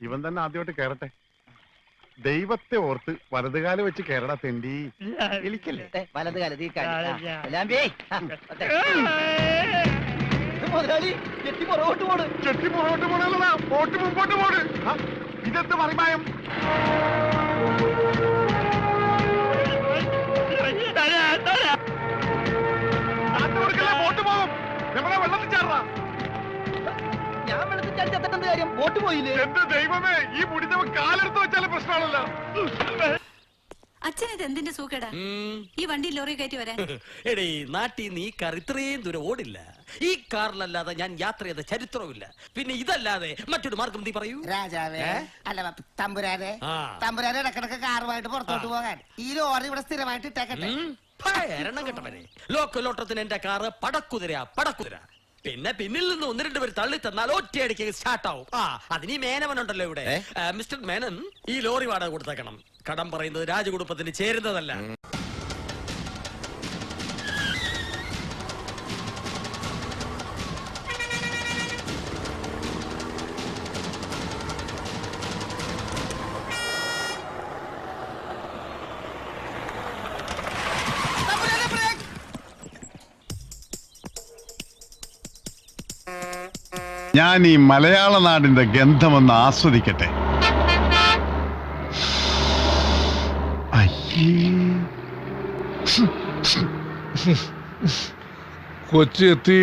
ഇവൻ തന്നെ ആദ്യമായിട്ട് കേറട്ടെ. ദൈവത്തെ ഓർത്ത് വലതുകാലം വെച്ച് കേരള തെണ്ടി വിളിക്കല്ലേ. വലതുകാലം ചെട്ടി പുറകോട്ട് പോണല്ലടാ, പോട്ട് മുമ്പോട്ട് പോണ്. ഇതെന്ത് മറിമായം? ബോട്ട് പോകും. നമ്മളെ വെള്ളത്തിൽ ചാടാ. ഞാൻ വെള്ളത്തിൽ ചാടിച്ചെത്തേണ്ട കാര്യം, ബോട്ട് പോയില്ലേ? എന്റെ ദൈവമേ, ഈ മുടിഞ്ഞവൻ കാലെടുത്ത് വെച്ചാലും പ്രശ്നമാണല്ലോ. അച്ഛൻ ഇത് എന്തിന്റെ സൂക്കേടാ ഈ വണ്ടി ലോറി കയറ്റി വരാൻ? എടേ, നാട്ടിൽ നീ കാർ ഇത്രയും ദൂരം ഓടില്ല. ഈ കാറിലല്ലാതെ ഞാൻ യാത്ര ചെയ്ത ചരിത്രവുമില്ല. പിന്നെ ഇതല്ലാതെ മറ്റൊരു മാർഗം നീ പറയൂ. രാജാവേ, അല്ല തമ്പുരാനെ, തമ്പുരാനെ ഇടക്കിടക്ക് കാറുമായിട്ട് പുറത്തോട്ട് പോകാൻ ഈ ലോറി ഇവിടെ സ്ഥിരമായിട്ട് ഇട്ടേക്കട്ടെ. എണ്ണം കെട്ടവരെ, ലോക്കലോട്ടത്തിന് എന്റെ കാറ് പടക്കുതിര. പിന്നെ പിന്നിൽ നിന്ന് 1-2 പേര് തള്ളി തന്നാൽ ഒറ്റയടിക്ക് സ്റ്റാർട്ട് ആവും. അതിന് മേനവനുണ്ടല്ലോ ഇവിടെ. മിസ്റ്റർ മേനൻ, ഈ ലോറി വാടക കൊടുത്തേക്കണം. കടം പറയുന്നത് രാജകുടുംബത്തിന് ചേരുന്നതല്ല. ഞാൻ ഈ മലയാള നാടിന്റെ ഗന്ധമൊന്ന് ആസ്വദിക്കട്ടെ. കൊച്ചി എത്തി.